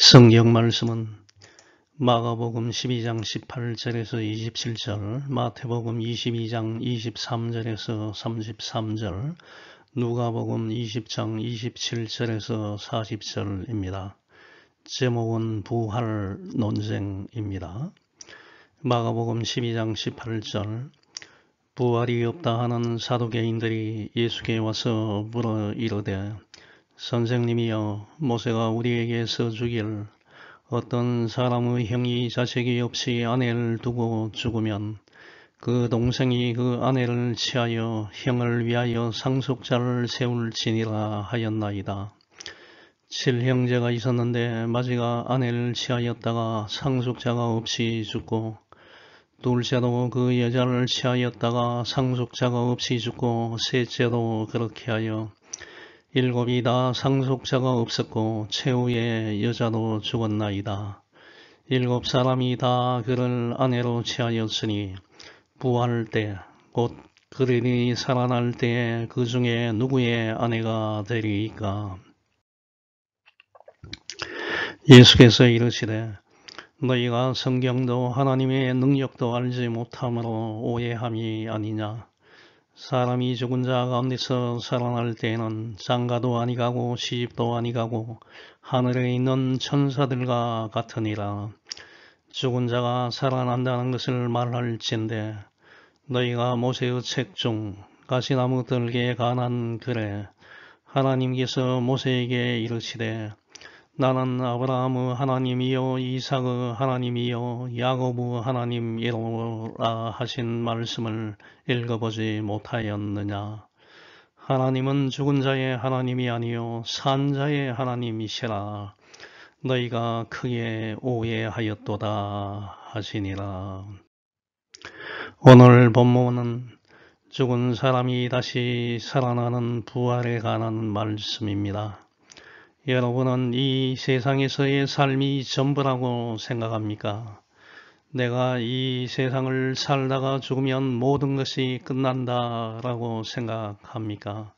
성경 말씀은 마가복음 12장 18절에서 27절, 마태복음 22장 23절에서 33절, 누가복음 20장 27절에서 40절입니다. 제목은 부활 논쟁입니다. 마가복음 12장 18절, 부활이 없다 하는 사두개인들이 예수께 와서 물어 이르되, 선생님이여, 모세가 우리에게 써주길 어떤 사람의 형이 자식이 없이 아내를 두고 죽으면 그 동생이 그 아내를 취하여 형을 위하여 상속자를 세울지니라 하였나이다. 7형제가 있었는데 마지가 아내를 취하였다가 상속자가 없이 죽고, 둘째도 그 여자를 취하였다가 상속자가 없이 죽고, 셋째도 그렇게 하여 일곱이 다 상속자가 없었고 최후의 여자도 죽었나이다. 7사람이 다 그를 아내로 취하였으니 부활 때 곧 그들이 살아날 때에 그 중에 누구의 아내가 되리이까. 예수께서 이르시되, 너희가 성경도 하나님의 능력도 알지 못함으로 오해함이 아니냐. 사람이 죽은 자 가운데서 살아날 때에는 장가도 아니가고 시집도 아니가고 하늘에 있는 천사들과 같으니라. 죽은 자가 살아난다는 것을 말할진대 너희가 모세의 책 중 가시나무 들기에 관한 글에 하나님께서 모세에게 이르시되 나는 아브라함의 하나님이요 이삭의 하나님이요 야곱의 하나님이로라 하신 말씀을 읽어보지 못하였느냐. 하나님은 죽은 자의 하나님이 아니요 산 자의 하나님이시라. 너희가 크게 오해하였도다 하시니라. 오늘 본문은 죽은 사람이 다시 살아나는 부활에 관한 말씀입니다. 여러분은 이 세상에서의 삶이 전부라고 생각합니까? 내가 이 세상을 살다가 죽으면 모든 것이 끝난다라고 생각합니까?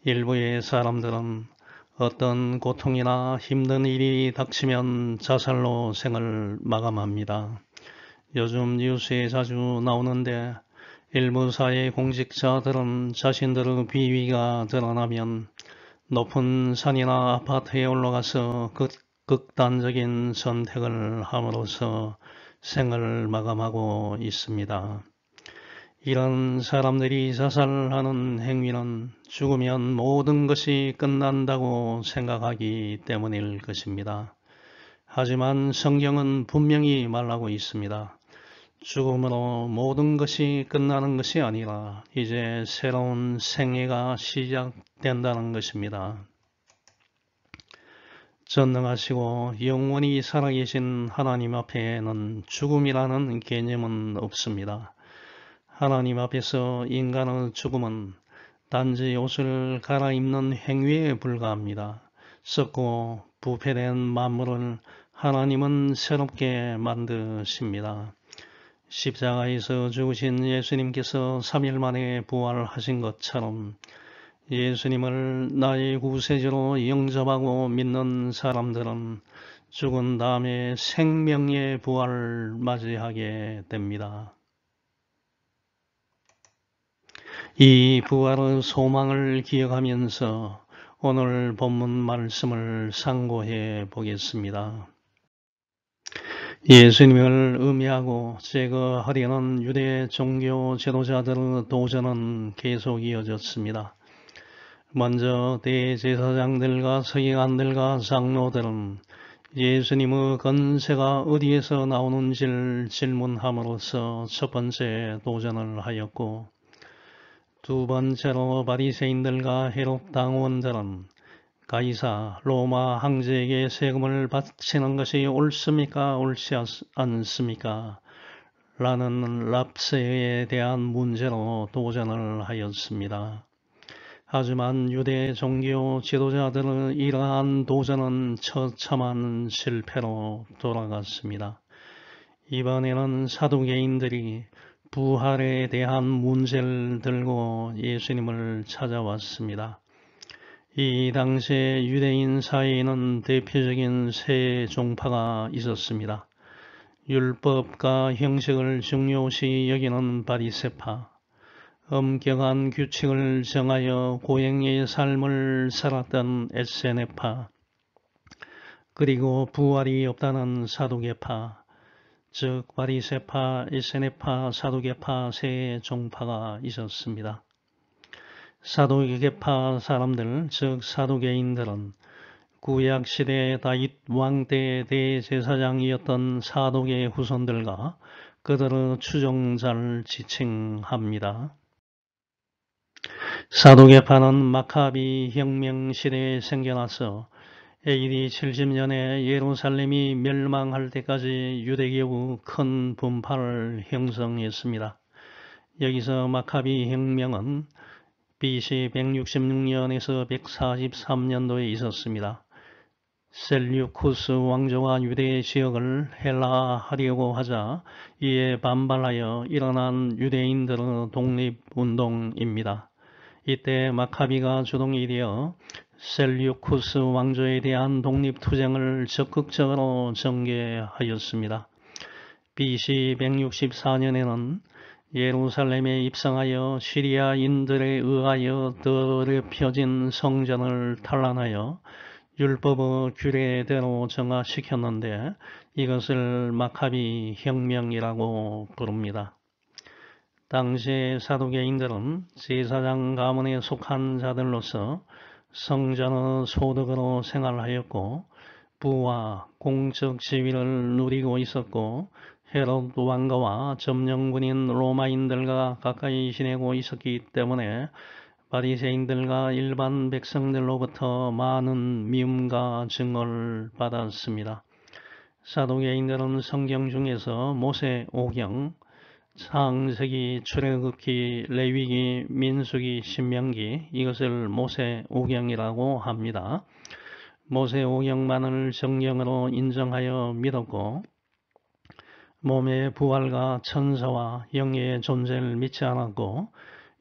일부의 사람들은 어떤 고통이나 힘든 일이 닥치면 자살로 생을 마감합니다. 요즘 뉴스에 자주 나오는데 일부 사회 공직자들은 자신들의 비위가 드러나면 높은 산이나 아파트에 올라가서 극단적인 선택을 함으로써 생을 마감하고 있습니다. 이런 사람들이 자살하는 행위는 죽으면 모든 것이 끝난다고 생각하기 때문일 것입니다. 하지만 성경은 분명히 말하고 있습니다. 죽음으로 모든 것이 끝나는 것이 아니라 이제 새로운 생애가 시작된다는 것입니다. 전능하시고 영원히 살아계신 하나님 앞에는 죽음이라는 개념은 없습니다. 하나님 앞에서 인간의 죽음은 단지 옷을 갈아입는 행위에 불과합니다. 썩고 부패된 만물을 하나님은 새롭게 만드십니다. 십자가에서 죽으신 예수님께서 3일 만에 부활하신 것처럼 예수님을 나의 구세주로 영접하고 믿는 사람들은 죽은 다음에 생명의 부활을 맞이하게 됩니다. 이 부활의 소망을 기억하면서 오늘 본문 말씀을 상고해 보겠습니다. 예수님을 의미하고 제거하려는 유대 종교 지도자들의 도전은 계속 이어졌습니다. 먼저 대제사장들과 서기관들과 장로들은 예수님의 건세가 어디에서 나오는지를 질문함으로써 첫 번째 도전을 하였고, 두 번째로 바리새인들과 헤롯 당원들은 가이사 로마 황제에게 세금을 바치는 것이 옳습니까? 옳지 않습니까? 라는 랍세에 대한 문제로 도전을 하였습니다. 하지만 유대 종교 지도자들의 이러한 도전은 처참한 실패로 돌아갔습니다. 이번에는 사두개인들이 부활에 대한 문제를 들고 예수님을 찾아왔습니다. 이 당시에 유대인 사이에는 대표적인 세 종파가 있었습니다. 율법과 형식을 중요시 여기는 바리새파, 엄격한 규칙을 정하여 고행의 삶을 살았던 에세네파, 그리고 부활이 없다는 사두개파, 즉 바리새파, 에세네파, 사두개파 세 종파가 있었습니다. 사두개파 사람들, 즉 사두개인들은 구약시대 다윗 왕 때 대제사장이었던 사독의 후손들과 그들의 추종자를 지칭합니다. 사두개파는 마카비 혁명 시대에 생겨나서 AD 70년에 예루살렘이 멸망할 때까지 유대교의 큰 분파를 형성했습니다. 여기서 마카비 혁명은 BC 166년에서 143년도에 있었습니다. 셀류쿠스 왕조가 유대 지역을 헬라화하려고 하자 이에 반발하여 일어난 유대인들의 독립운동입니다. 이때 마카비가 주동이 되어 셀류쿠스 왕조에 대한 독립투쟁을 적극적으로 전개하였습니다. BC 164년에는 예루살렘에 입성하여 시리아인들에 의하여 더럽혀진 성전을 탈환하여 율법의 규례대로 정화시켰는데 이것을 마카비 혁명이라고 부릅니다. 당시 사두개인들은 제사장 가문에 속한 자들로서 성전의 소득으로 생활하였고 부와 공적 지위를 누리고 있었고 헤롯 왕가와 점령군인 로마인들과 가까이 지내고 있었기 때문에 바리새인들과 일반 백성들로부터 많은 미움과 증오를 받았습니다. 사두개인들은 성경 중에서 모세 오경, 창세기, 출애굽기, 레위기, 민수기, 신명기 이것을 모세 오경이라고 합니다. 모세 오경만을 정경으로 인정하여 믿었고 몸의 부활과 천사와 영의 존재를 믿지 않았고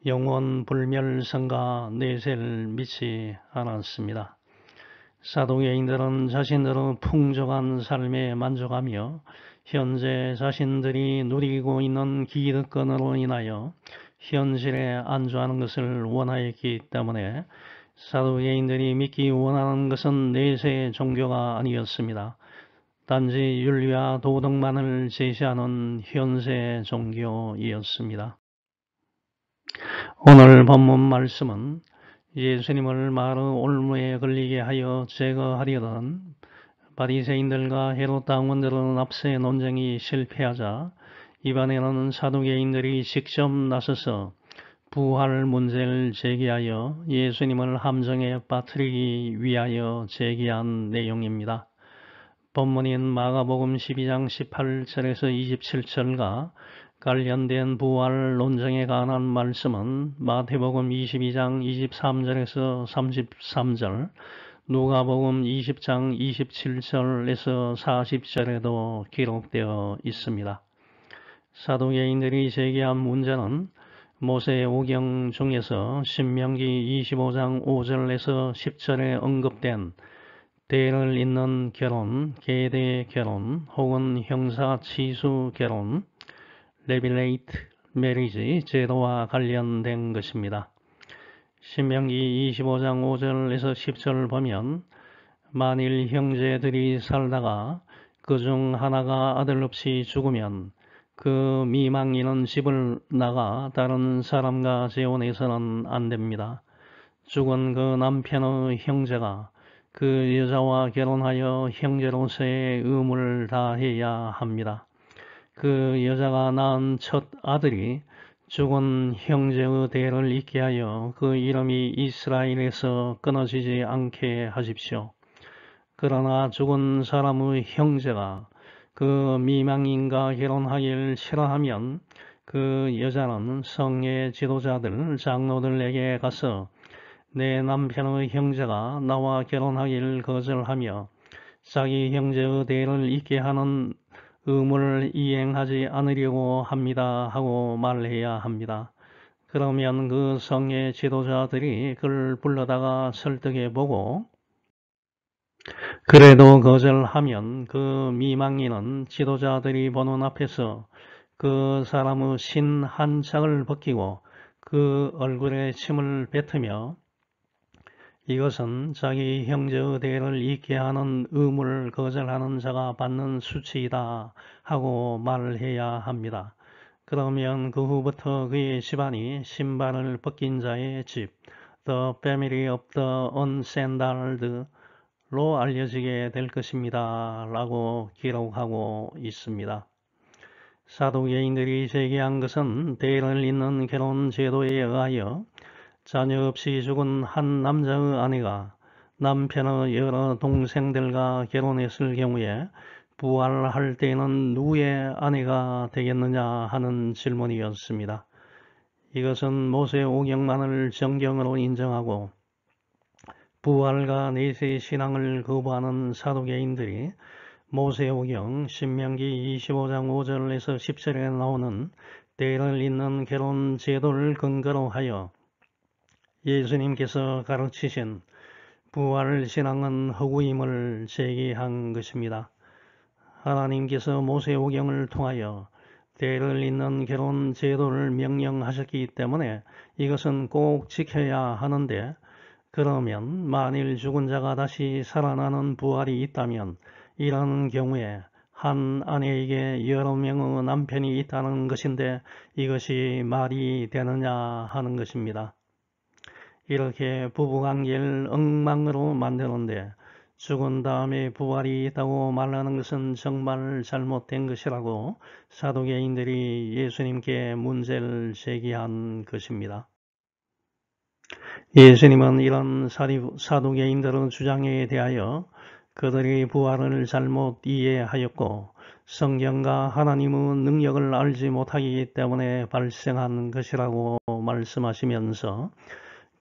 영원 불멸성과 내세를 믿지 않았습니다. 사두개인들은 자신들의 풍족한 삶에 만족하며 현재 자신들이 누리고 있는 기득권으로 인하여 현실에 안주하는 것을 원하였기 때문에 사두개인들이 믿기 원하는 것은 내세 종교가 아니었습니다. 단지 윤리와 도덕만을 제시하는 현세 종교이었습니다. 오늘 본문 말씀은 예수님을 말의 올무에 걸리게 하여 제거하려던 바리새인들과 헤롯 당원들의 납세 논쟁이 실패하자 이번에는 사두개인들이 직접 나서서 부활 문제를 제기하여 예수님을 함정에 빠뜨리기 위하여 제기한 내용입니다. 본문인 마가복음 12장 18절에서 27절과 관련된 부활 논쟁에 관한 말씀은 마태복음 22장 23절에서 33절, 누가복음 20장 27절에서 40절에도 기록되어 있습니다. 사두개인들이 제기한 문제는 모세 오경 중에서 신명기 25장 5절에서 10절에 언급된 대를 잇는 결혼, 계대 결혼 혹은 형사 치수 결혼, 레빌레이트 메리지 제도와 관련된 것입니다. 신명기 25장 5절에서 10절을 보면 만일 형제들이 살다가 그중 하나가 아들 없이 죽으면 그 미망인은 집을 나가 다른 사람과 재혼해서는 안 됩니다. 죽은 그 남편의 형제가 그 여자와 결혼하여 형제로서의 의무를 다해야 합니다. 그 여자가 낳은 첫 아들이 죽은 형제의 대를 잇게 하여 그 이름이 이스라엘에서 끊어지지 않게 하십시오. 그러나 죽은 사람의 형제가 그 미망인과 결혼하기를 싫어하면 그 여자는 성의 지도자들, 장로들에게 가서 내 남편의 형제가 나와 결혼하기를 거절하며 자기 형제의 대를 잇게 하는 의무를 이행하지 않으려고 합니다 하고 말해야 합니다. 그러면 그 성의 지도자들이 그를 불러다가 설득해보고 그래도 거절하면 그 미망인은 지도자들이 보는 앞에서 그 사람의 신 한 짝을 벗기고 그 얼굴에 침을 뱉으며 이것은 자기 형제의 대를 잇게 하는 의무를 거절하는 자가 받는 수치이다 하고 말을 해야 합니다. 그러면 그 후부터 그의 집안이 신발을 벗긴 자의 집, The Family of the Unsandaled 로 알려지게 될 것입니다. 라고 기록하고 있습니다. 사두개인들이 제기한 것은 대를 잇는 결혼 제도에 의하여 자녀 없이 죽은 한 남자의 아내가 남편의 여러 동생들과 결혼했을 경우에 부활할 때에는 누구의 아내가 되겠느냐 하는 질문이었습니다. 이것은 모세오경만을 정경으로 인정하고 부활과 내세 신앙을 거부하는 사두개인들이 모세오경 신명기 25장 5절에서 10절에 나오는 대를 잇는 결혼 제도를 근거로 하여 예수님께서 가르치신 부활 신앙은 허구임을 제기한 것입니다. 하나님께서 모세오경을 통하여 대를 잇는 결혼 제도를 명령하셨기 때문에 이것은 꼭 지켜야 하는데 그러면 만일 죽은 자가 다시 살아나는 부활이 있다면 이런 경우에 한 아내에게 여러 명의 남편이 있다는 것인데 이것이 말이 되느냐 하는 것입니다. 이렇게 부부관계를 엉망으로 만드는데 죽은 다음에 부활이 있다고 말하는 것은 정말 잘못된 것이라고 사두개인들이 예수님께 문제를 제기한 것입니다. 예수님은 이런 사두개인들의 주장에 대하여 그들이 부활을 잘못 이해하였고 성경과 하나님의 능력을 알지 못하기 때문에 발생한 것이라고 말씀하시면서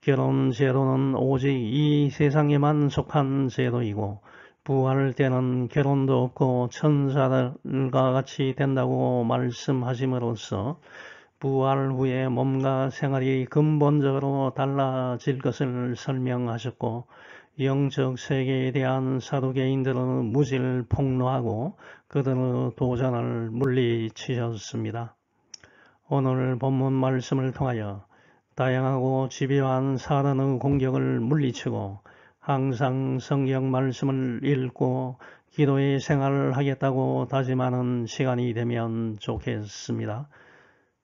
결혼 제도는 오직 이 세상에만 속한 제도이고 부활 때는 결혼도 없고 천사들과 같이 된다고 말씀하심으로써 부활 후에 몸과 생활이 근본적으로 달라질 것을 설명하셨고 영적 세계에 대한 사두개인들의 무지를 폭로하고 그들의 도전을 물리치셨습니다. 오늘 본문 말씀을 통하여 다양하고 집요한 사단의 공격을 물리치고 항상 성경 말씀을 읽고 기도의 생활을 하겠다고 다짐하는 시간이 되면 좋겠습니다.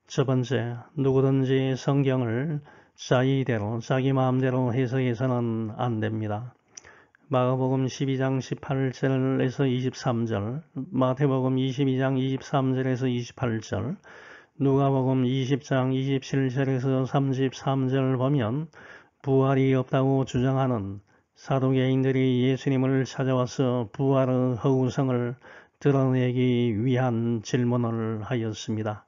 첫 번째, 누구든지 성경을 자기대로 자기 마음대로 해석해서는 안 됩니다. 마가복음 12장 18절에서 23절, 마태복음 22장 23절에서 28절, 누가복음 20장 27절에서 33절 보면 부활이 없다고 주장하는 사두개인들이 예수님을 찾아와서 부활의 허구성을 드러내기 위한 질문을 하였습니다.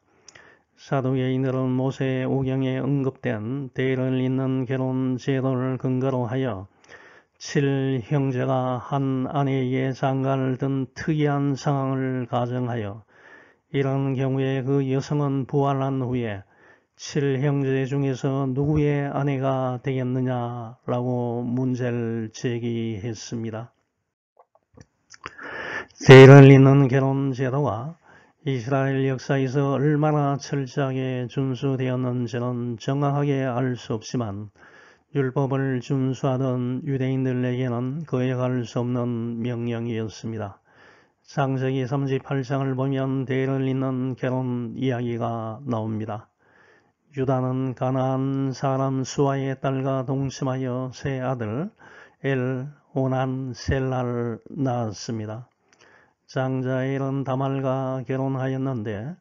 사두개인들은 모세오경에 언급된 대를 잇는 결혼 제도를 근거로 하여 7형제가 한 아내에게 장가를 든 특이한 상황을 가정하여 이런 경우에 그 여성은 부활한 후에 7형제 중에서 누구의 아내가 되겠느냐라고 문제를 제기했습니다. 대를 잇는 결혼 제도가 이스라엘 역사에서 얼마나 철저하게 준수되었는지는 정확하게 알 수 없지만 율법을 준수하던 유대인들에게는 거역할 수 없는 명령이었습니다. 창세기 38장을 보면 대를 잇는 결혼 이야기가 나옵니다. 유다는 가나안 사람 수아의 딸과 동침하여 세 아들 엘, 오난, 셀라를 낳았습니다. 장자 엘은 다말과 결혼하였는데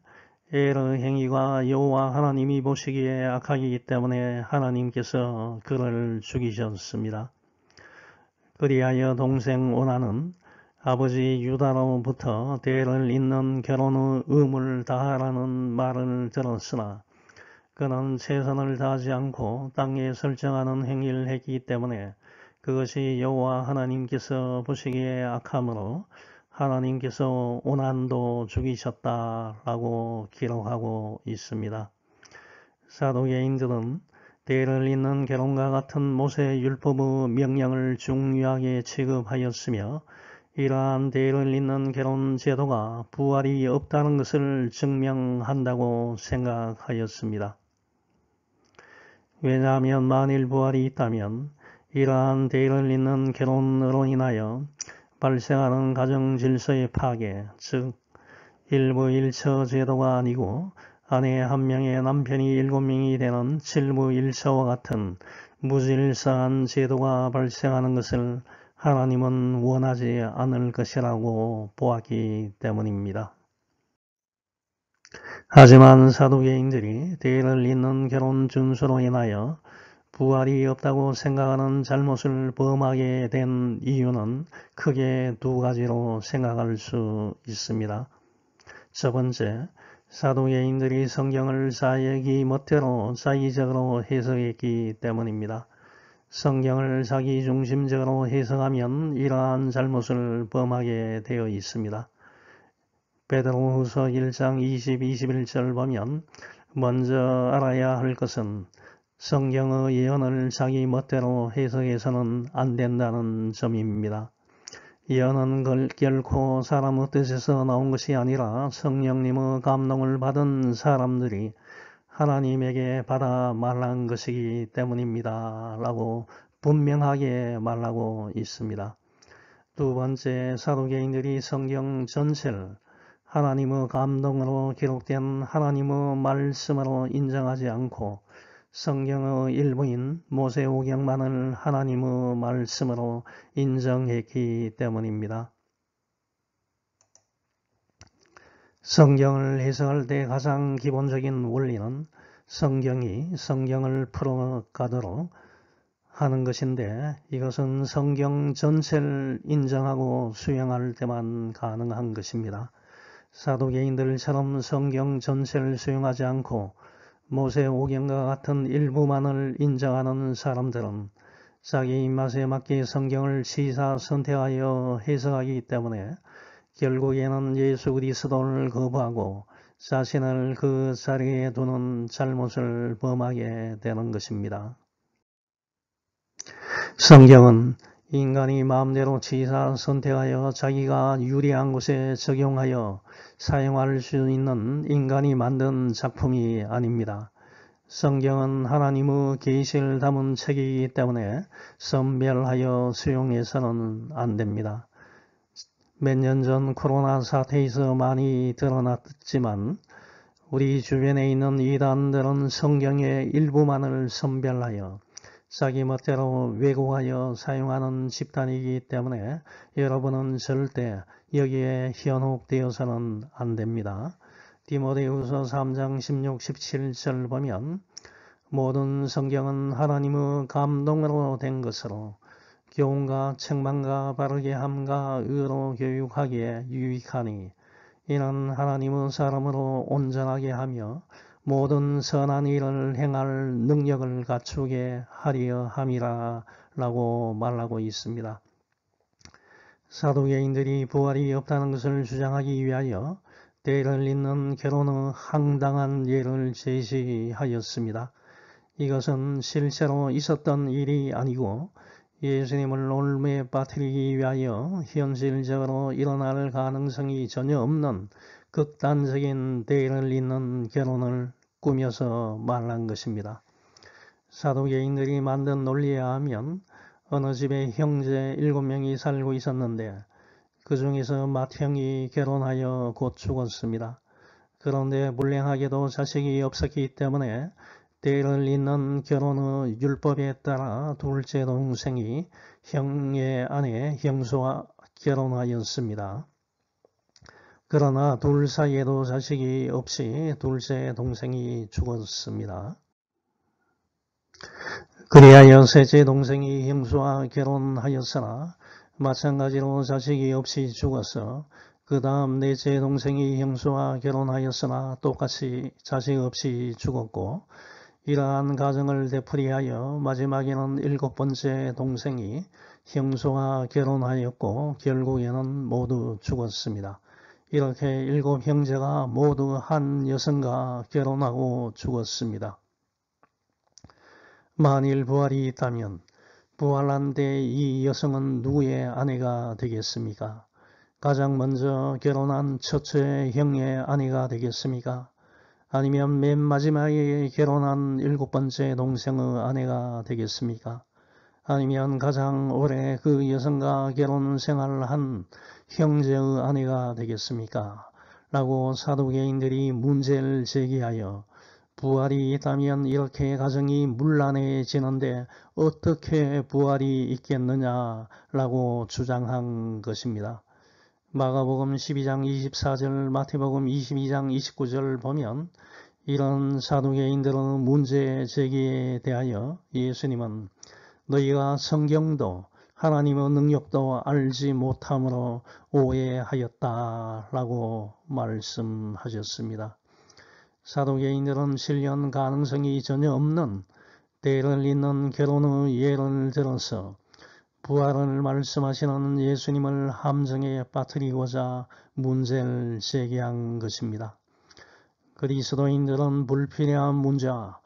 엘의 행위가 여호와 하나님이 보시기에 악하기 때문에 하나님께서 그를 죽이셨습니다. 그리하여 동생 오난은 아버지 유다로부터 대를 잇는 결혼의 의무를 다하라는 말을 들었으나 그는 최선을 다하지 않고 땅에 설정하는 행위를 했기 때문에 그것이 여호와 하나님께서 보시기에 악함으로 하나님께서 오난도 죽이셨다라고 기록하고 있습니다. 사도계인들은 대를 잇는 결혼과 같은 모세 율법의 명령을 중요하게 취급하였으며 이러한 대를 잇는 결혼 제도가 부활이 없다는 것을 증명한다고 생각하였습니다. 왜냐하면 만일 부활이 있다면 이러한 대를 잇는 결혼으로 인하여 발생하는 가정 질서의 파괴, 즉 일부일처 제도가 아니고 아내 한 명에 남편이 7명이 되는 칠부일처와 같은 무질서한 제도가 발생하는 것을 하나님은 원하지 않을 것이라고 보았기 때문입니다. 하지만 사도계인들이 대를 잇는 결혼 준수로 인하여 부활이 없다고 생각하는 잘못을 범하게 된 이유는 크게 두 가지로 생각할 수 있습니다. 첫 번째, 사도계인들이 성경을 자기 멋대로 자의적으로 해석했기 때문입니다. 성경을 자기 중심적으로 해석하면 이러한 잘못을 범하게 되어 있습니다. 베드로후서 1장 20, 21절 보면 먼저 알아야 할 것은 성경의 예언을 자기 멋대로 해석해서는 안 된다는 점입니다. 예언은 결코 사람의 뜻에서 나온 것이 아니라 성령님의 감동을 받은 사람들이 하나님에게 받아 말한 것이기 때문입니다. 라고 분명하게 말하고 있습니다. 두 번째, 사도계인들이 성경 전체를 하나님의 감동으로 기록된 하나님의 말씀으로 인정하지 않고 성경의 일부인 모세오경만을 하나님의 말씀으로 인정했기 때문입니다. 성경을 해석할 때 가장 기본적인 원리는 성경이 성경을 풀어가도록 하는 것인데 이것은 성경 전체를 인정하고 수용할 때만 가능한 것입니다. 사도계인들처럼 성경 전체를 수용하지 않고 모세오경과 같은 일부만을 인정하는 사람들은 자기 입맛에 맞게 성경을 취사 선택하여 해석하기 때문에 결국에는 예수 그리스도를 거부하고 자신을 그 자리에 두는 잘못을 범하게 되는 것입니다. 성경은 인간이 마음대로 취사 선택하여 자기가 유리한 곳에 적용하여 사용할 수 있는 인간이 만든 작품이 아닙니다. 성경은 하나님의 계시를 담은 책이기 때문에 선별하여 수용해서는 안 됩니다. 몇 년 전 코로나 사태에서 많이 드러났지만 우리 주변에 있는 이단들은 성경의 일부만을 선별하여 자기 멋대로 왜곡하여 사용하는 집단이기 때문에 여러분은 절대 여기에 현혹되어서는 안 됩니다. 디모데후서 3장 16, 17절 보면 모든 성경은 하나님의 감동으로 된 것으로 교훈과 책망과 바르게 함과 의로 교육하기에 유익하니 이는 하나님의 사람으로 온전하게 하며 모든 선한 일을 행할 능력을 갖추게 하려 함이라 라고 말하고 있습니다. 사도계인들이 부활이 없다는 것을 주장하기 위하여 대를 잇는 결혼의 황당한 예를 제시하였습니다. 이것은 실제로 있었던 일이 아니고 예수님을 올무에 빠뜨리기 위하여 현실적으로 일어날 가능성이 전혀 없는 극단적인 대를 잇는 결혼을 꾸며서 말한 것입니다. 사도계인들이 만든 논리에 하면 어느 집에 형제 7명이 살고 있었는데 그 중에서 맏형이 결혼하여 곧 죽었습니다. 그런데 불행하게도 자식이 없었기 때문에 대를 잇는 결혼의 율법에 따라 둘째 동생이 형의 아내 형수와 결혼하였습니다. 그러나 둘 사이에도 자식이 없이 둘째 동생이 죽었습니다. 그리하여 셋째 동생이 형수와 결혼하였으나 마찬가지로 자식이 없이 죽었어. 그 다음 넷째 동생이 형수와 결혼하였으나 똑같이 자식 없이 죽었고 이러한 가정을 되풀이하여 마지막에는 7번째 동생이 형수와 결혼하였고 결국에는 모두 죽었습니다. 이렇게 7 형제가 모두 한 여성과 결혼하고 죽었습니다. 만일 부활이 있다면 부활한 때 이 여성은 누구의 아내가 되겠습니까? 가장 먼저 결혼한 첫째 형의 아내가 되겠습니까? 아니면 맨 마지막에 결혼한 7번째 동생의 아내가 되겠습니까? 아니면 가장 오래 그 여성과 결혼 생활한 형제의 아내가 되겠습니까? 라고 사두개인들이 문제를 제기하여 부활이 있다면 이렇게 가정이 문란해지는데 어떻게 부활이 있겠느냐라고 주장한 것입니다. 마가복음 12장 24절, 마태복음 22장 29절 보면 이런 사두개인들의 문제 제기에 대하여 예수님은 너희가 성경도 하나님의 능력도 알지 못함으로 오해하였다라고 말씀하셨습니다. 사두개인들은 실현 가능성이 전혀 없는 때를 잇는 결혼의 예를 들어서 부활을 말씀하시는 예수님을 함정에 빠뜨리고자 문제를 제기한 것입니다. 그리스도인들은 불필요한 문제와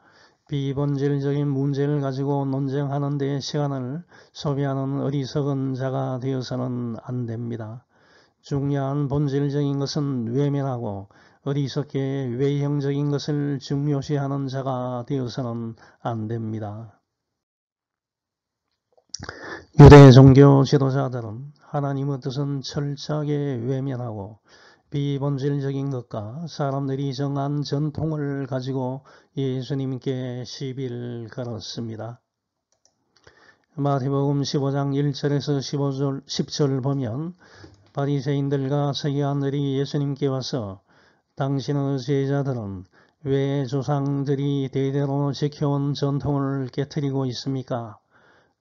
비본질적인 문제를 가지고 논쟁하는 데 시간을 소비하는 어리석은 자가 되어서는 안 됩니다. 중요한 본질적인 것은 외면하고 어리석게 외형적인 것을 중요시하는 자가 되어서는 안 됩니다. 유대 종교 지도자들은 하나님의 뜻은 철저하게 외면하고 비본질적인 것과 사람들이 정한 전통을 가지고 예수님께 시비를 걸었습니다. 마태복음 15장 1절에서 10절 보면 바리새인들과 서기관들이 예수님께 와서 당신의 제자들은 왜 조상들이 대대로 지켜온 전통을 깨뜨리고 있습니까?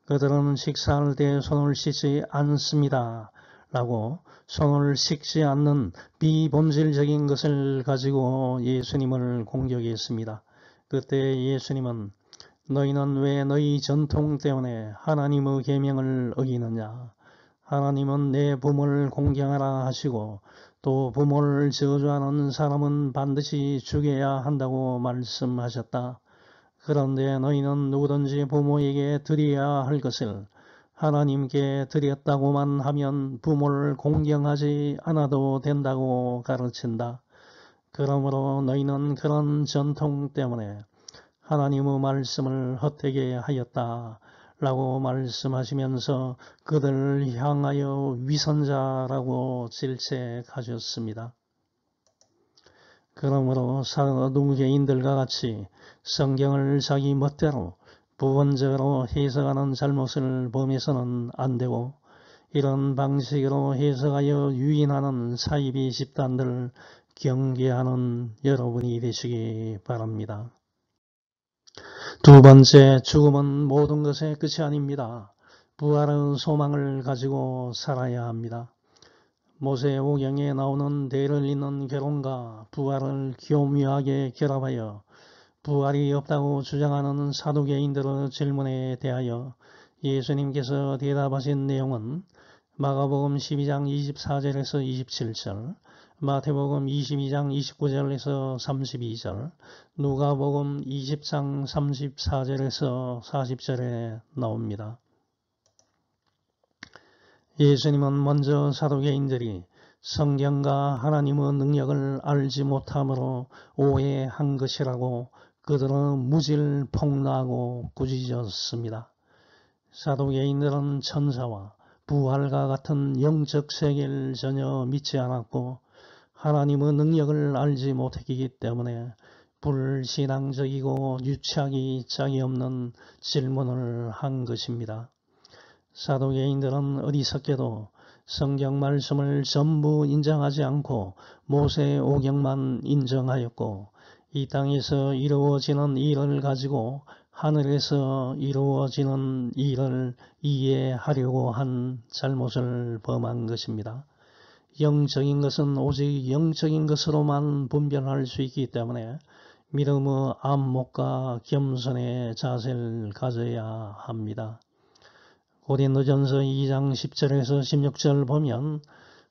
그들은 식사할 때 손을 씻지 않습니다. 라고 손을 씻지 않는 비본질적인 것을 가지고 예수님을 공격했습니다. 그때 예수님은 너희는 왜 너희 전통 때문에 하나님의 계명을 어기느냐? 하나님은 내 부모를 공경하라 하시고 또 부모를 저주하는 사람은 반드시 죽여야 한다고 말씀하셨다. 그런데 너희는 누구든지 부모에게 드려야 할 것을 하나님께 드렸다고만 하면 부모를 공경하지 않아도 된다고 가르친다. 그러므로 너희는 그런 전통 때문에 하나님의 말씀을 헛되게 하였다. 라고 말씀하시면서 그들을 향하여 위선자라고 질책하셨습니다. 그러므로 사두개인들과 같이 성경을 자기 멋대로 부분적으로 해석하는 잘못을 범해서는 안 되고 이런 방식으로 해석하여 유인하는 사이비 집단들을 경계하는 여러분이 되시기 바랍니다. 두 번째, 죽음은 모든 것의 끝이 아닙니다. 부활의 소망을 가지고 살아야 합니다. 모세오경에 나오는 대를 잇는 결혼과 부활을 교묘하게 결합하여 부활이 없다고 주장하는 사두개인들의 질문에 대하여 예수님께서 대답하신 내용은 마가복음 12장 24절에서 27절, 마태복음 22장 29절에서 32절, 누가복음 20장 34절에서 40절에 나옵니다. 예수님은 먼저 사두개인들이 성경과 하나님의 능력을 알지 못함으로 오해한 것이라고 그들은 무지를 폭로하고 꾸짖었습니다. 사두개인들은 천사와 부활과 같은 영적 세계를 전혀 믿지 않았고 하나님의 능력을 알지 못했기 때문에 불신앙적이고 유치하기 짝이 없는 질문을 한 것입니다. 사두개인들은 어리석게도 성경 말씀을 전부 인정하지 않고 모세오경만 인정하였고 이 땅에서 이루어지는 일을 가지고 하늘에서 이루어지는 일을 이해하려고 한 잘못을 범한 것입니다. 영적인 것은 오직 영적인 것으로만 분별할 수 있기 때문에 믿음의 안목과 겸손의 자세를 가져야 합니다. 고린도전서 2장 10절에서 16절 보면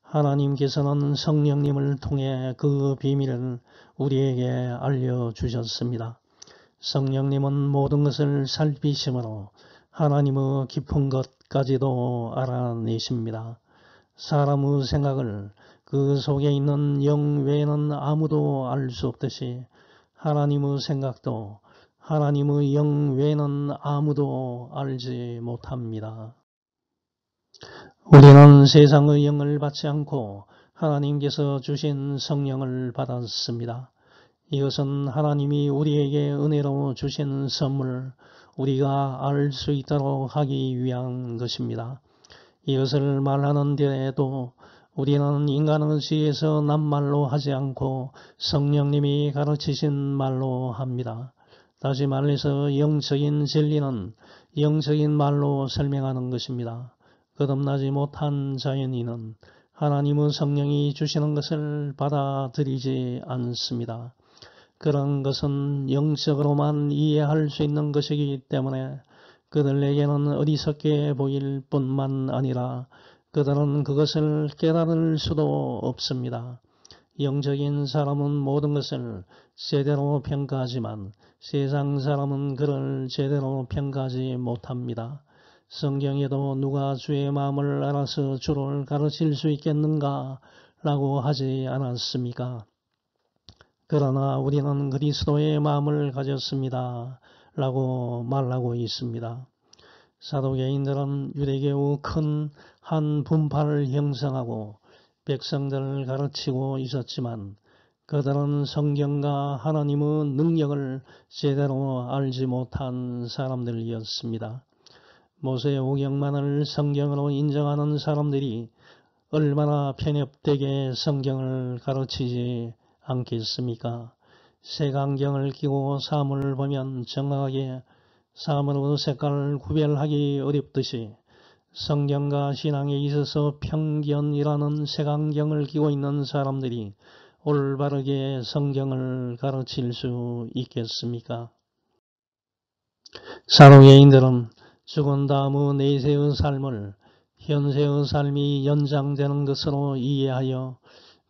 하나님께서는 성령님을 통해 그 비밀을 우리에게 알려주셨습니다. 성령님은 모든 것을 살피심으로 하나님의 깊은 것까지도 알아내십니다. 사람의 생각을 그 속에 있는 영 외에는 아무도 알 수 없듯이 하나님의 생각도 하나님의 영 외에는 아무도 알지 못합니다. 우리는 세상의 영을 받지 않고 하나님께서 주신 성령을 받았습니다. 이것은 하나님이 우리에게 은혜로 주신 선물, 우리가 알 수 있도록 하기 위한 것입니다. 이것을 말하는 데에도 우리는 인간의 지혜에서 난 말로 하지 않고 성령님이 가르치신 말로 합니다. 다시 말해서 영적인 진리는 영적인 말로 설명하는 것입니다. 거듭나지 못한 자연인은 하나님의 성령이 주시는 것을 받아들이지 않습니다. 그런 것은 영적으로만 이해할 수 있는 것이기 때문에 그들에게는 어리석게 보일 뿐만 아니라 그들은 그것을 깨달을 수도 없습니다. 영적인 사람은 모든 것을 제대로 평가하지만 세상 사람은 그를 제대로 평가하지 못합니다. 성경에도 누가 주의 마음을 알아서 주를 가르칠 수 있겠는가 라고 하지 않았습니까? 그러나 우리는 그리스도의 마음을 가졌습니다 라고 말하고 있습니다. 사도계인들은 유대교의 큰 한 분파를 형성하고 백성들을 가르치고 있었지만 그들은 성경과 하나님의 능력을 제대로 알지 못한 사람들이었습니다. 모세오경만을 성경으로 인정하는 사람들이 얼마나 편협되게 성경을 가르치지 않겠습니까? 색안경을 끼고 사물을 보면 정확하게 사물의 색깔을 구별하기 어렵듯이 성경과 신앙에 있어서 편견이라는 색안경을 끼고 있는 사람들이 올바르게 성경을 가르칠 수 있겠습니까? 사도계인들은 죽은 다음의 내세의 삶을 현세의 삶이 연장되는 것으로 이해하여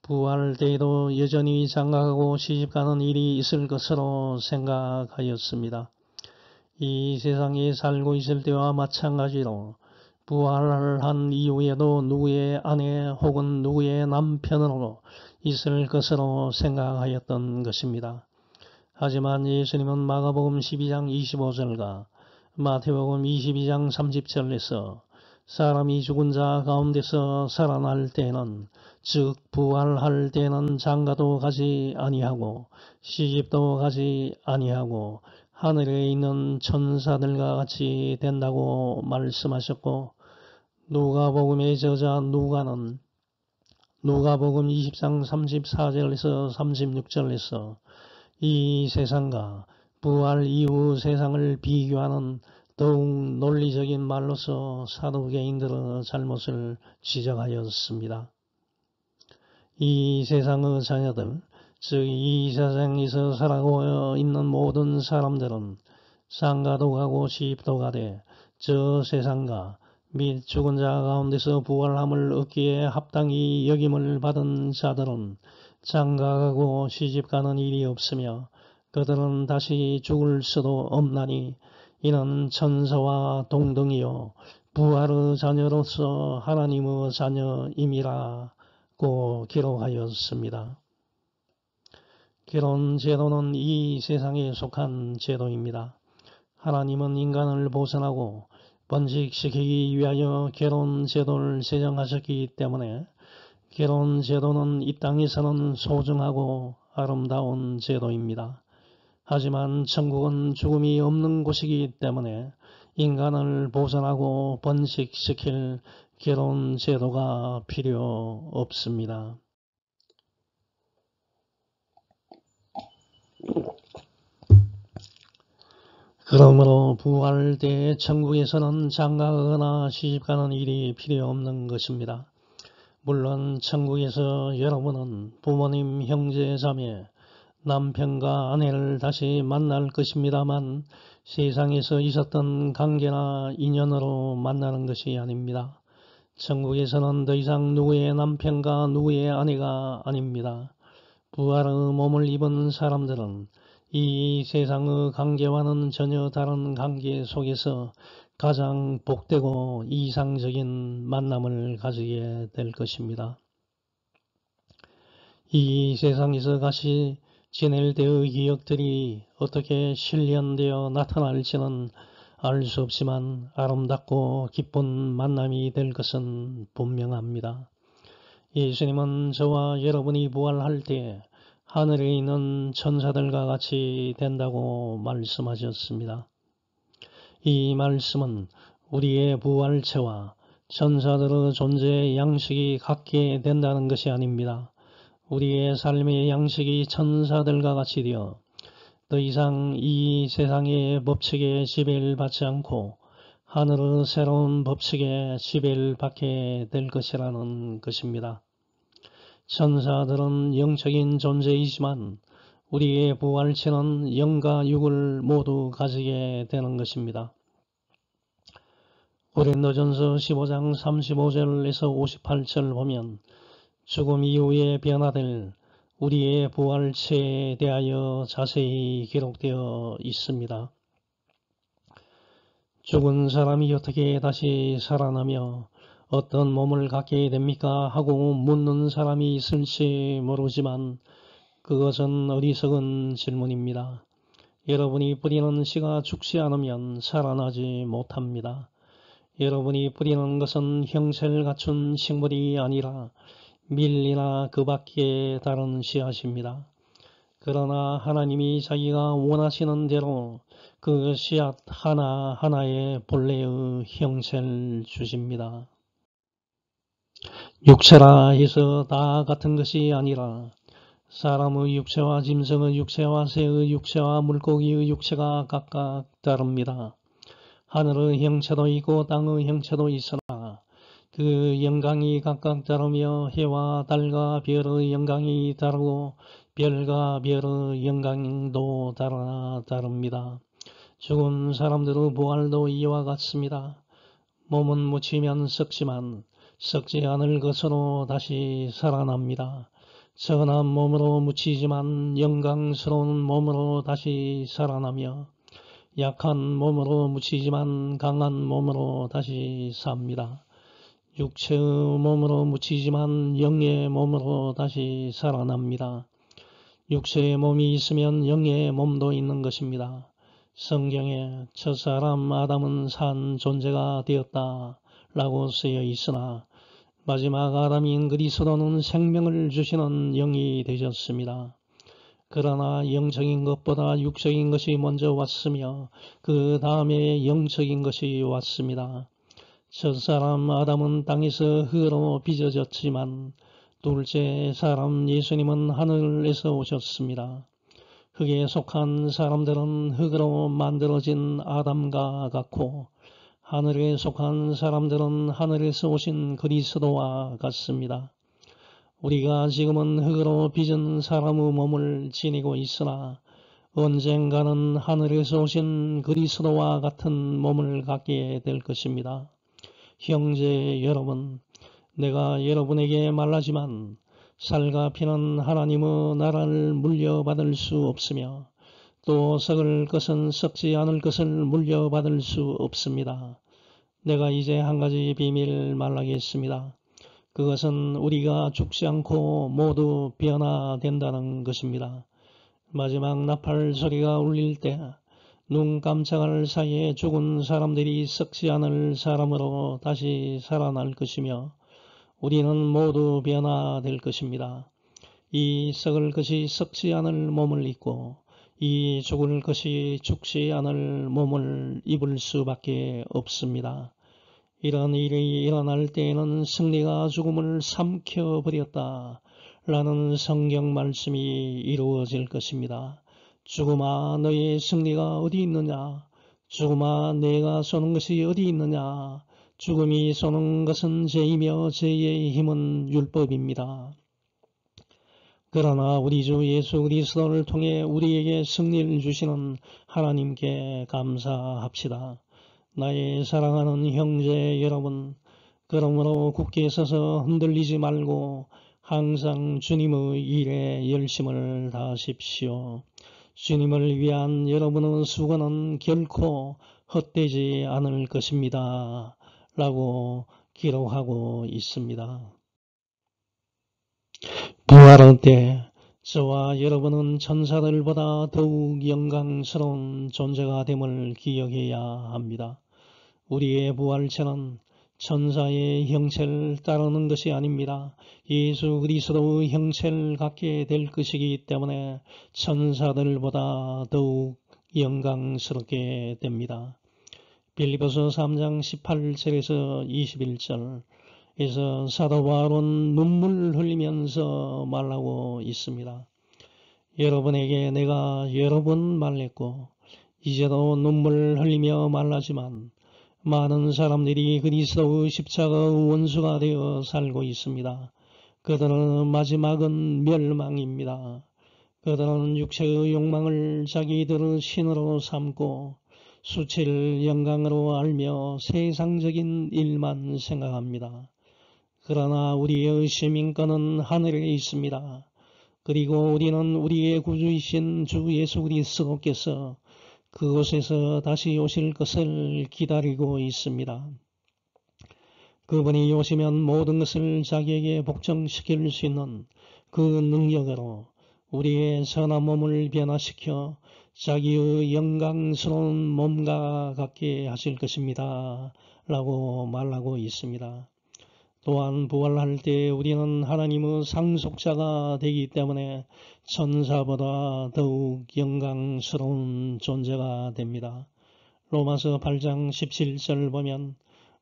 부활 때에도 여전히 장가가고 시집가는 일이 있을 것으로 생각하였습니다. 이 세상에 살고 있을 때와 마찬가지로 부활을 한 이후에도 누구의 아내 혹은 누구의 남편으로 있을 것으로 생각하였던 것입니다. 하지만 예수님은 마가복음 12장 25절과 마태복음 22장 30절에서 사람이 죽은 자 가운데서 살아날 때는 즉 부활할 때는 장가도 가지 아니하고 시집도 가지 아니하고 하늘에 있는 천사들과 같이 된다고 말씀하셨고 누가복음의 저자 누가는 누가복음 20장 34절에서 36절에서 이 세상과 부활 이후 세상을 비교하는 더욱 논리적인 말로서 사도계인들의 잘못을 지적하였습니다. 이 세상의 자녀들, 즉 이 세상에서 살아가고 있는 모든 사람들은 장가도 가고 시집도 가되 저 세상과 및 죽은 자 가운데서 부활함을 얻기에 합당히 여김을 받은 자들은 장가가고 시집가는 일이 없으며 그들은 다시 죽을 수도 없나니 이는 천사와 동등이요 부활의 자녀로서 하나님의 자녀임이라고 기록하였습니다. 결혼 제도는 이 세상에 속한 제도입니다. 하나님은 인간을 보존하고 번식시키기 위하여 결혼 제도를 제정하셨기 때문에 결혼 제도는 이 땅에서는 소중하고 아름다운 제도입니다. 하지만 천국은 죽음이 없는 곳이기 때문에 인간을 보존하고 번식시킬 결혼 제도가 필요 없습니다. 그러므로 부활 때에 천국에서는 장가가거나 시집가는 일이 필요 없는 것입니다. 물론 천국에서 여러분은 부모님, 형제, 자매, 남편과 아내를 다시 만날 것입니다만 세상에서 있었던 관계나 인연으로 만나는 것이 아닙니다. 천국에서는 더 이상 누구의 남편과 누구의 아내가 아닙니다. 부활의 몸을 입은 사람들은 이 세상의 관계와는 전혀 다른 관계 속에서 가장 복되고 이상적인 만남을 가지게 될 것입니다. 이 세상에서 같이 지낼 때의 기억들이 어떻게 실현되어 나타날지는 알 수 없지만 아름답고 기쁜 만남이 될 것은 분명합니다. 예수님은 저와 여러분이 부활할 때 하늘에 있는 천사들과 같이 된다고 말씀하셨습니다. 이 말씀은 우리의 부활체와 천사들의 존재의 양식이 같게 된다는 것이 아닙니다. 우리의 삶의 양식이 천사들과 같이 되어 더 이상 이 세상의 법칙에 지배를 받지 않고 하늘의 새로운 법칙에 지배를 받게 될 것이라는 것입니다. 천사들은 영적인 존재이지만 우리의 부활체는 영과 육을 모두 가지게 되는 것입니다. 고린도전서 15장 35절에서 58절 보면 죽음 이후에 변화될 우리의 부활체에 대하여 자세히 기록되어 있습니다. 죽은 사람이 어떻게 다시 살아나며 어떤 몸을 갖게 됩니까? 하고 묻는 사람이 있을지 모르지만 그것은 어리석은 질문입니다. 여러분이 뿌리는 씨가 죽지 않으면 살아나지 못합니다. 여러분이 뿌리는 것은 형체를 갖춘 식물이 아니라 밀리나 그 밖에 다른 씨앗입니다. 그러나 하나님이 자기가 원하시는 대로 그 씨앗 하나하나에 본래의 형체를 주십니다. 육체라 해서 다 같은 것이 아니라 사람의 육체와 짐승의 육체와 새의 육체와 물고기의 육체가 각각 다릅니다. 하늘의 형체도 있고 땅의 형체도 있으나 그 영광이 각각 다르며 해와 달과 별의 영광이 다르고 별과 별의 영광도 다릅니다. 죽은 사람들의 부활도 이와 같습니다. 몸은 묻히면 썩지만 썩지 않을 것으로 다시 살아납니다. 선한 몸으로 묻히지만 영광스러운 몸으로 다시 살아나며 약한 몸으로 묻히지만 강한 몸으로 다시 삽니다. 육체의 몸으로 묻히지만 영의 몸으로 다시 살아납니다. 육체의 몸이 있으면 영의 몸도 있는 것입니다. 성경에 첫사람 아담은 산 존재가 되었다 라고 쓰여 있으나 마지막 아담인 그리스도는 생명을 주시는 영이 되셨습니다. 그러나 영적인 것보다 육적인 것이 먼저 왔으며 그 다음에 영적인 것이 왔습니다. 첫사람 아담은 땅에서 흙으로 빚어졌지만 둘째 사람 예수님은 하늘에서 오셨습니다. 흙에 속한 사람들은 흙으로 만들어진 아담과 같고 하늘에 속한 사람들은 하늘에서 오신 그리스도와 같습니다. 우리가 지금은 흙으로 빚은 사람의 몸을 지니고 있으나 언젠가는 하늘에서 오신 그리스도와 같은 몸을 갖게 될 것입니다. 형제 여러분, 내가 여러분에게 말하지만 살과 피는 하나님의 나라를 물려받을 수 없으며 또 썩을 것은 썩지 않을 것을 물려받을 수 없습니다. 내가 이제 한 가지 비밀을 말하겠습니다. 그것은 우리가 죽지 않고 모두 변화된다는 것입니다. 마지막 나팔 소리가 울릴 때 눈 깜짝할 사이에 죽은 사람들이 썩지 않을 사람으로 다시 살아날 것이며 우리는 모두 변화될 것입니다. 이 썩을 것이 썩지 않을 몸을 입고 이 죽을 것이 죽지 않을 몸을 입을 수밖에 없습니다. 이런 일이 일어날 때에는 승리가 죽음을 삼켜버렸다 라는 성경 말씀이 이루어질 것입니다. 죽음아 너의 승리가 어디 있느냐? 죽음아 내가 쏘는 것이 어디 있느냐? 죽음이 쏘는 것은 죄이며 죄의 힘은 율법입니다. 그러나 우리 주 예수 그리스도를 통해 우리에게 승리를 주시는 하나님께 감사합시다. 나의 사랑하는 형제 여러분, 그러므로 굳게 서서 흔들리지 말고 항상 주님의 일에 열심을 다하십시오. 주님을 위한 여러분의 수고는 결코 헛되지 않을 것입니다. 라고 기록하고 있습니다. 부활의 때 저와 여러분은 천사들보다 더욱 영광스러운 존재가 됨을 기억해야 합니다. 우리의 부활체는 천사의 형체를 따르는 것이 아닙니다. 예수 그리스도의 형체를 갖게 될 것이기 때문에 천사들보다 더욱 영광스럽게 됩니다. 빌립보서 3장 18절에서 21절에서 사도 바울은 눈물 흘리면서 말하고 있습니다. 여러분에게 내가 여러 번 말했고 이제도 눈물 흘리며 말하지만 많은 사람들이 그리스도의 십자가의 원수가 되어 살고 있습니다. 그들은 마지막은 멸망입니다. 그들은 육체의 욕망을 자기들의 신으로 삼고 수치를 영광으로 알며 세상적인 일만 생각합니다. 그러나 우리의 시민권은 하늘에 있습니다. 그리고 우리는 우리의 구주이신 주 예수 그리스도께서 그곳에서 다시 오실 것을 기다리고 있습니다. 그분이 오시면 모든 것을 자기에게 복종시킬 수 있는 그 능력으로 우리의 선한 몸을 변화시켜 자기의 영광스러운 몸과 같게 하실 것입니다. 라고 말하고 있습니다. 또한 부활할 때 우리는 하나님의 상속자가 되기 때문에 천사보다 더욱 영광스러운 존재가 됩니다. 로마서 8장 17절 보면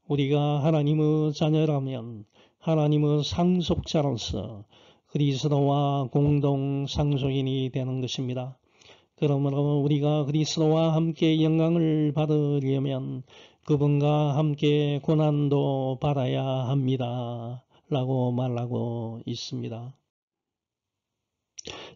우리가 하나님의 자녀라면 하나님의 상속자로서 그리스도와 공동 상속인이 되는 것입니다. 그러므로 우리가 그리스도와 함께 영광을 받으려면 그분과 함께 고난도 받아야 합니다. 라고 말하고 있습니다.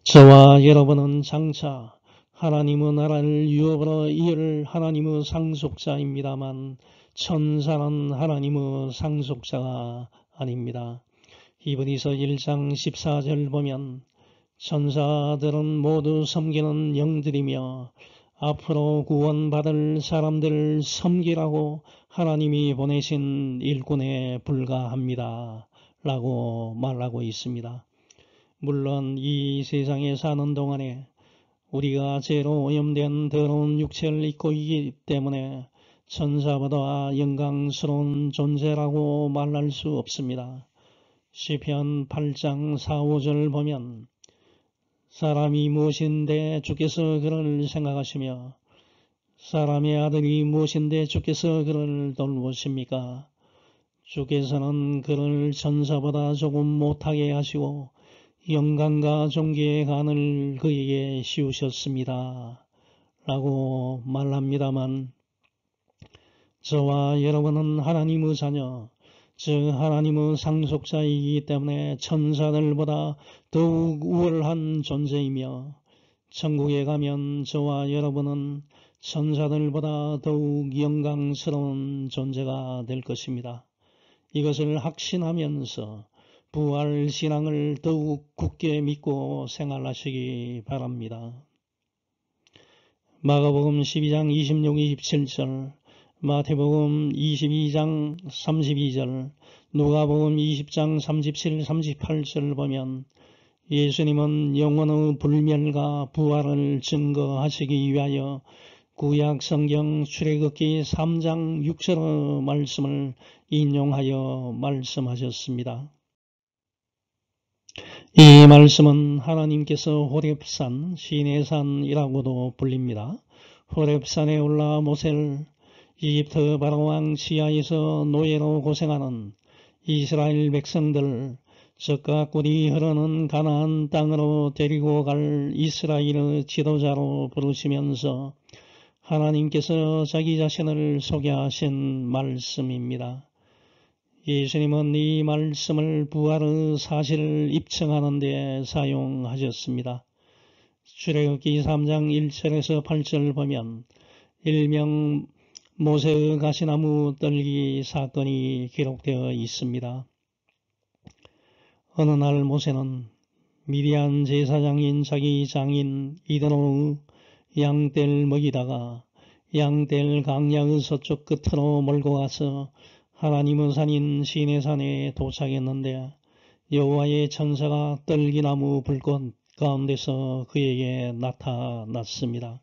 저와 여러분은 장차 하나님의 나라를 유업으로 이을 하나님의 상속자입니다만 천사는 하나님의 상속자가 아닙니다. 히브리서 1장 14절 보면 천사들은 모두 섬기는 영들이며 앞으로 구원받을 사람들을 섬기라고 하나님이 보내신 일꾼에 불과합니다. 라고 말하고 있습니다. 물론 이 세상에 사는 동안에 우리가 죄로 오염된 더러운 육체를 입고 있기 때문에 천사보다 영광스러운 존재라고 말할 수 없습니다. 시편 8장 4, 5절 보면 사람이 무엇인데 주께서 그를 생각하시며 사람의 아들이 무엇인데 주께서 그를 돌보십니까? 주께서는 그를 천사보다 조금 못하게 하시고 영광과 존귀의 간을 그에게 씌우셨습니다. 라고 말합니다만 저와 여러분은 하나님의 자녀, 즉 하나님의 상속자이기 때문에 천사들보다 더욱 우월한 존재이며 천국에 가면 저와 여러분은 천사들보다 더욱 영광스러운 존재가 될 것입니다. 이것을 확신하면서 부활신앙을 더욱 굳게 믿고 생활하시기 바랍니다. 마가복음 12장 26, 27절, 마태복음 22장 32절, 누가복음 20장 37, 38절 보면 예수님은 영원의 불멸과 부활을 증거하시기 위하여 구약 성경 출애굽기 3장 6절의 말씀을 인용하여 말씀하셨습니다. 이 말씀은 하나님께서 호렙산, 시내산이라고도 불립니다. 호렙산에 올라 모세를 이집트 바로왕 지하에서 노예로 고생하는 이스라엘 백성들을 젖과 꿀이 흐르는 가나안 땅으로 데리고 갈 이스라엘의 지도자로 부르시면서 하나님께서 자기 자신을 소개하신 말씀입니다. 예수님은 이 말씀을 부활의 사실을 입증하는 데 사용하셨습니다. 출애굽기 3장 1절에서 8절 보면 일명 모세의 가시나무 떨기 사건이 기록되어 있습니다. 어느 날 모세는 미디안 제사장인 자기 장인 이드노의 양떼를 먹이다가 양떼를 강야의 서쪽 끝으로 몰고 가서 하나님의 산인 시내산에 도착했는데 여호와의 천사가 떨기나무 불꽃 가운데서 그에게 나타났습니다.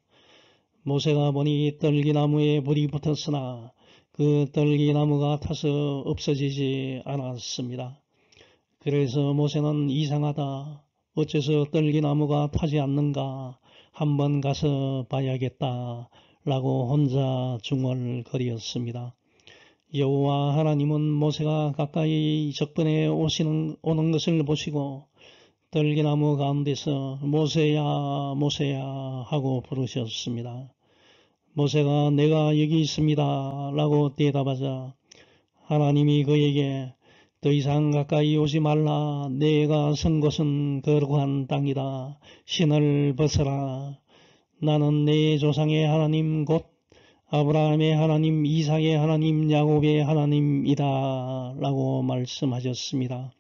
모세가 보니 떨기나무에 불이 붙었으나 그 떨기나무가 타서 없어지지 않았습니다. 그래서 모세는 이상하다. 어째서 떨기나무가 타지 않는가? 한번 가서 봐야겠다. 라고 혼자 중얼거리었습니다. 여호와 하나님은 모세가 가까이 접근해 오는 것을 보시고 떨기나무 가운데서 모세야 모세야 하고 부르셨습니다. 모세가 내가 여기 있습니다 라고 대답하자 하나님이 그에게 더 이상 가까이 오지 말라. 내가 선 곳은 거룩한 땅이다. 신을 벗어라. 나는 내 조상의 하나님 곧 아브라함의 하나님, 이삭의 하나님, 야곱의 하나님이다 라고 말씀하셨습니다.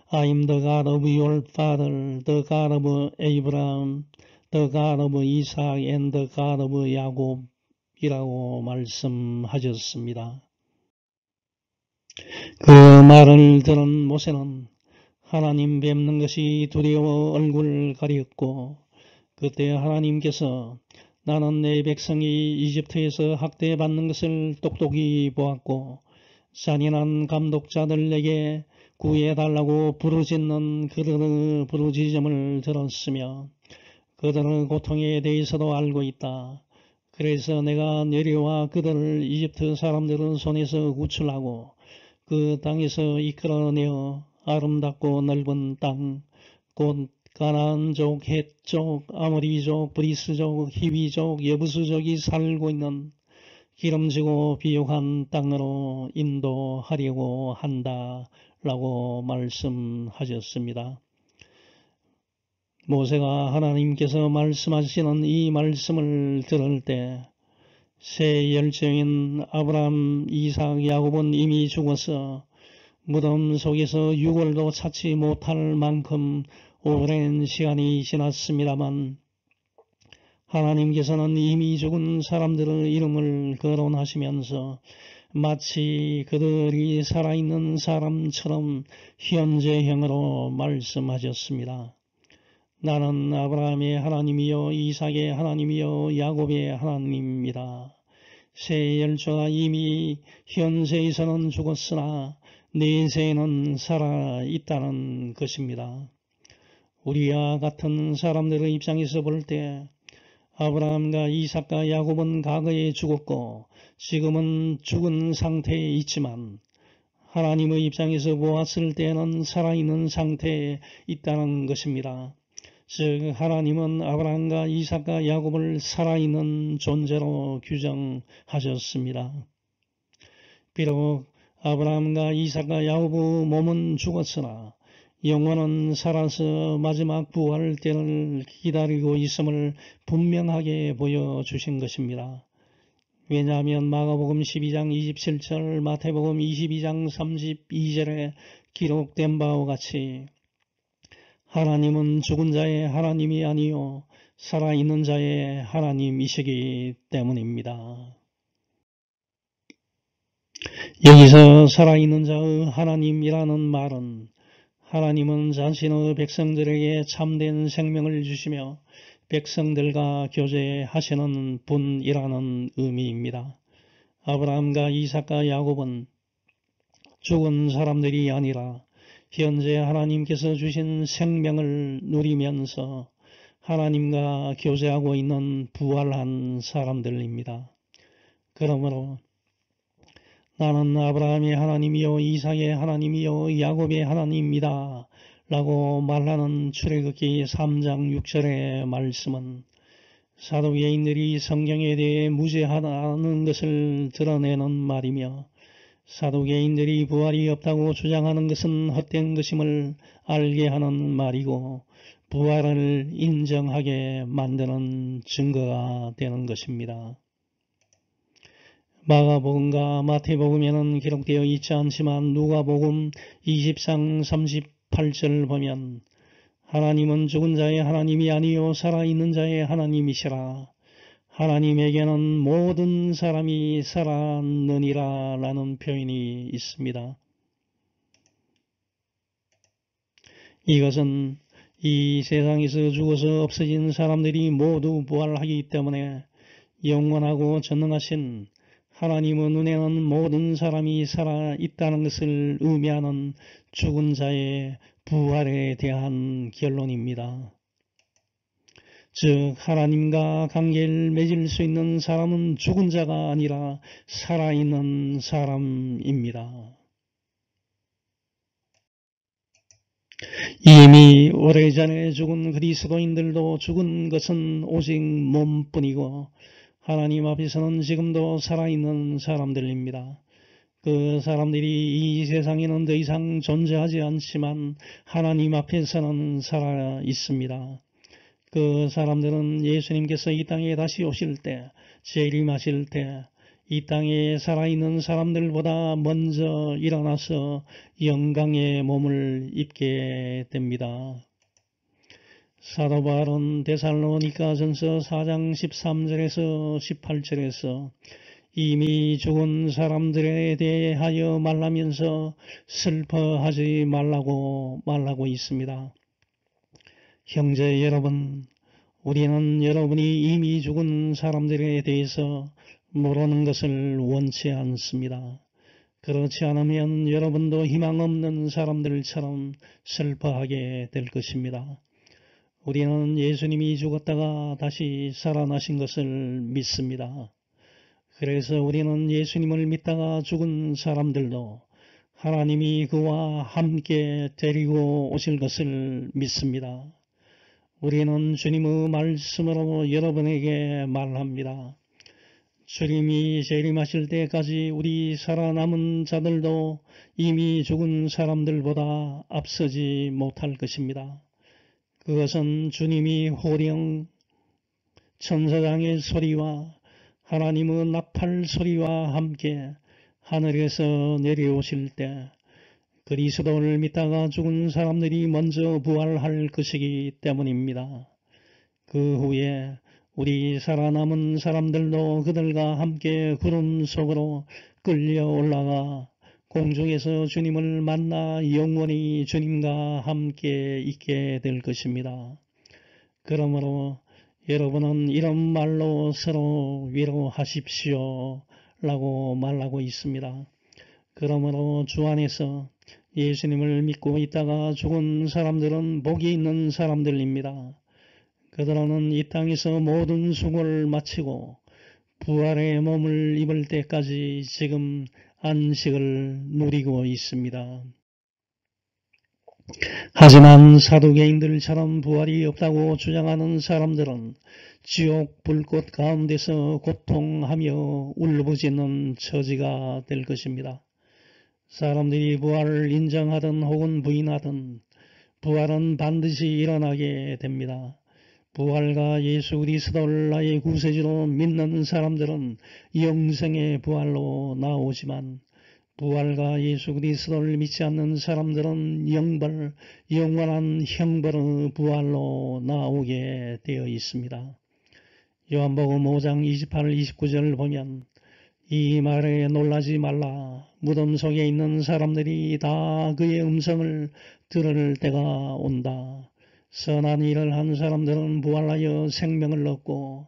I am the God of your father, the God of Abraham, the God of Isaac and the God of 야곱이라고 말씀하셨습니다. 그 말을 들은 모세는 하나님 뵙는 것이 두려워 얼굴을 가리었고 그때 하나님께서 나는 내 백성이 이집트에서 학대받는 것을 똑똑히 보았고 잔인한 감독자들에게 구해달라고 부르짖는 그들의 부르짖음을 들었으며 그들의 고통에 대해서도 알고 있다. 그래서 내가 내려와 그들을 이집트 사람들의 손에서 구출하고 그 땅에서 이끌어내어 아름답고 넓은 땅, 곧 가나안족, 헷족, 아모리족, 브리스족, 히위족, 여부수족이 살고 있는 기름지고 비옥한 땅으로 인도하려고 한다 라고 말씀하셨습니다. 모세가 하나님께서 말씀하시는 이 말씀을 들을 때 세 열정인 아브라함, 이삭, 야곱은 이미 죽어서 무덤 속에서 유골도 찾지 못할 만큼 오랜 시간이 지났습니다만 하나님께서는 이미 죽은 사람들의 이름을 거론하시면서 마치 그들이 살아있는 사람처럼 현재형으로 말씀하셨습니다. 나는 아브라함의 하나님이요 이삭의 하나님이요 야곱의 하나님이다. 세 열조가 이미 현세에서는 죽었으나 내세에는 살아있다는 것입니다. 우리와 같은 사람들의 입장에서 볼 때 아브라함과 이삭과 야곱은 과거에 죽었고 지금은 죽은 상태에 있지만 하나님의 입장에서 보았을 때는 살아있는 상태에 있다는 것입니다. 즉 하나님은 아브라함과 이삭과 야곱을 살아있는 존재로 규정하셨습니다. 비록 아브라함과 이삭과 야곱의 몸은 죽었으나 영혼은 살아서 마지막 부활 때를 기다리고 있음을 분명하게 보여주신 것입니다. 왜냐하면 마가복음 12장 27절, 마태복음 22장 32절에 기록된 바와 같이 하나님은 죽은 자의 하나님이 아니요 살아있는 자의 하나님이시기 때문입니다. 여기서 살아있는 자의 하나님이라는 말은 하나님은 자신의 백성들에게 참된 생명을 주시며 백성들과 교제하시는 분이라는 의미입니다. 아브라함과 이삭과 야곱은 죽은 사람들이 아니라 현재 하나님께서 주신 생명을 누리면서 하나님과 교제하고 있는 부활한 사람들입니다. 그러므로 나는 아브라함의 하나님이요 이삭의 하나님이요 야곱의 하나님이다 라고 말하는 출애굽기 3장 6절의 말씀은 사도계인들이 성경에 대해 무죄하다는 것을 드러내는 말이며 사도계인들이 부활이 없다고 주장하는 것은 헛된 것임을 알게 하는 말이고 부활을 인정하게 만드는 증거가 되는 것입니다. 마가복음과 마태복음에는 기록되어 있지 않지만 누가복음 20장 38절을 보면 하나님은 죽은 자의 하나님이 아니요 살아있는 자의 하나님이시라. 하나님에게는 모든 사람이 살았느니라 라는 표현이 있습니다. 이것은 이 세상에서 죽어서 없어진 사람들이 모두 부활하기 때문에 영원하고 전능하신 하나님의 눈에는 모든 사람이 살아있다는 것을 의미하는 죽은 자의 부활에 대한 결론입니다. 즉 하나님과 관계를 맺을 수 있는 사람은 죽은 자가 아니라 살아있는 사람입니다. 이미 오래전에 죽은 그리스도인들도 죽은 것은 오직 몸뿐이고 하나님 앞에서는 지금도 살아있는 사람들입니다. 그 사람들이 이 세상에는 더 이상 존재하지 않지만 하나님 앞에서는 살아 있습니다. 그 사람들은 예수님께서 이 땅에 다시 오실 때, 재림하실 때 이 땅에 살아있는 사람들보다 먼저 일어나서 영광의 몸을 입게 됩니다. 사도 바울은 데살로니가전서 4장 13절에서 18절에서 이미 죽은 사람들에 대하여 말하면서 슬퍼하지 말라고 있습니다. 형제 여러분, 우리는 여러분이 이미 죽은 사람들에 대해서 모르는 것을 원치 않습니다. 그렇지 않으면 여러분도 희망 없는 사람들처럼 슬퍼하게 될 것입니다. 우리는 예수님이 죽었다가 다시 살아나신 것을 믿습니다. 그래서 우리는 예수님을 믿다가 죽은 사람들도 하나님이 그와 함께 데리고 오실 것을 믿습니다. 우리는 주님의 말씀으로 여러분에게 말합니다. 주님이 재림하실 때까지 우리 살아남은 자들도 이미 죽은 사람들보다 앞서지 못할 것입니다. 그것은 주님이 호령, 천사장의 소리와 하나님의 나팔 소리와 함께 하늘에서 내려오실 때 그리스도를 믿다가 죽은 사람들이 먼저 부활할 것이기 때문입니다. 그 후에 우리 살아남은 사람들도 그들과 함께 구름 속으로 끌려 올라가 공중에서 주님을 만나 영원히 주님과 함께 있게 될 것입니다. 그러므로 여러분은 이런 말로 서로 위로하십시오 라고 말하고 있습니다. 그러므로 주 안에서 예수님을 믿고 있다가 죽은 사람들은 복이 있는 사람들입니다. 그들은 이 땅에서 모든 수고를 마치고 부활의 몸을 입을 때까지 지금 안식을 누리고 있습니다. 하지만 사두개인들처럼 부활이 없다고 주장하는 사람들은 지옥 불꽃 가운데서 고통하며 울부짖는 처지가 될 것입니다. 사람들이 부활을 인정하든 혹은 부인하든 부활은 반드시 일어나게 됩니다. 부활과 예수 그리스도를 나의 구세주로 믿는 사람들은 영생의 부활로 나오지만 부활과 예수 그리스도를 믿지 않는 사람들은 영벌, 영원한 형벌의 부활로 나오게 되어 있습니다. 요한복음 5장 28, 29절을 보면 이 말에 놀라지 말라. 무덤 속에 있는 사람들이 다 그의 음성을 들을 때가 온다. 선한 일을 한 사람들은 부활하여 생명을 얻고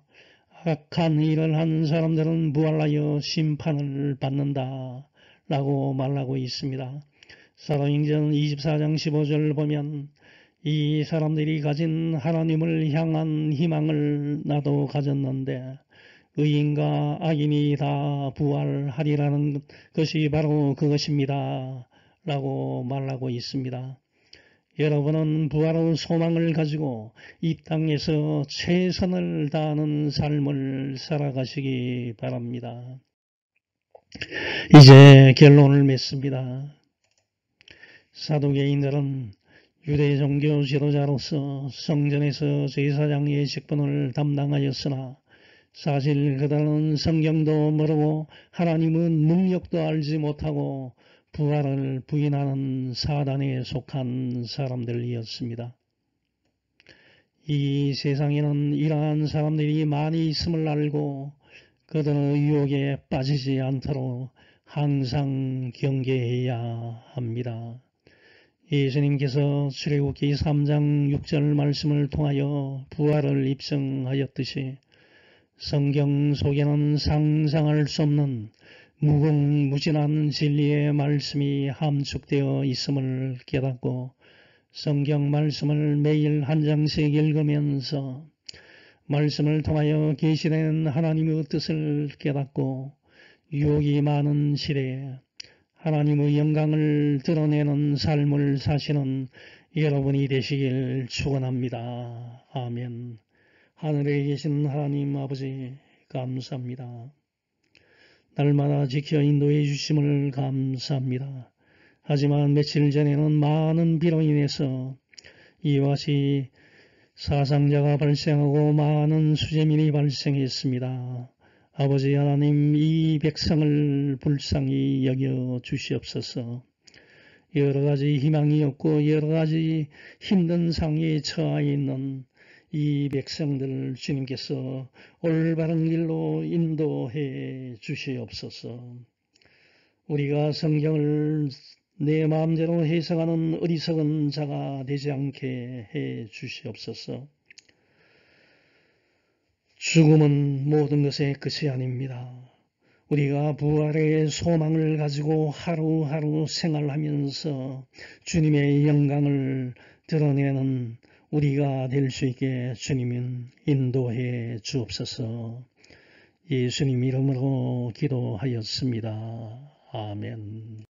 악한 일을 한 사람들은 부활하여 심판을 받는다 라고 말하고 있습니다. 사도행전 24장 15절을 보면 이 사람들이 가진 하나님을 향한 희망을 나도 가졌는데 의인과 악인이 다 부활하리라는 것이 바로 그것입니다 라고 말하고 있습니다. 여러분은 부활의 소망을 가지고 이 땅에서 최선을 다하는 삶을 살아가시기 바랍니다. 이제 결론을 맺습니다. 사두개인들은 유대 종교 지도자로서 성전에서 제사장의 직분을 담당하였으나 사실 그들은 성경도 모르고 하나님의 능력도 알지 못하고 부활을 부인하는 사단에 속한 사람들이었습니다. 이 세상에는 이러한 사람들이 많이 있음을 알고 그들의 유혹에 빠지지 않도록 항상 경계해야 합니다. 예수님께서 출애굽기 3장 6절 말씀을 통하여 부활을 입증하였듯이 성경 속에는 상상할 수 없는 무궁무진한 진리의 말씀이 함축되어 있음을 깨닫고 성경 말씀을 매일 한 장씩 읽으면서 말씀을 통하여 계시된 하나님의 뜻을 깨닫고 유혹이 많은 시대에 하나님의 영광을 드러내는 삶을 사시는 여러분이 되시길 축원합니다. 아멘. 하늘에 계신 하나님 아버지 감사합니다. 날마다 지켜 인도해 주심을 감사합니다. 하지만 며칠 전에는 많은 비로 인해서 이와 같이 사상자가 발생하고 많은 수재민이 발생했습니다. 아버지 하나님, 이 백성을 불쌍히 여겨 주시옵소서. 여러 가지 희망이 없고 여러 가지 힘든 상황에 처해 있는 이 백성들 주님께서 올바른 길로 인도해 주시옵소서. 우리가 성경을 내 마음대로 해석하는 어리석은 자가 되지 않게 해 주시옵소서. 죽음은 모든 것의 끝이 아닙니다. 우리가 부활의 소망을 가지고 하루하루 생활하면서 주님의 영광을 드러내는 우리가 될 수 있게 주님은 인도해 주옵소서. 예수님 이름으로 기도하였습니다. 아멘.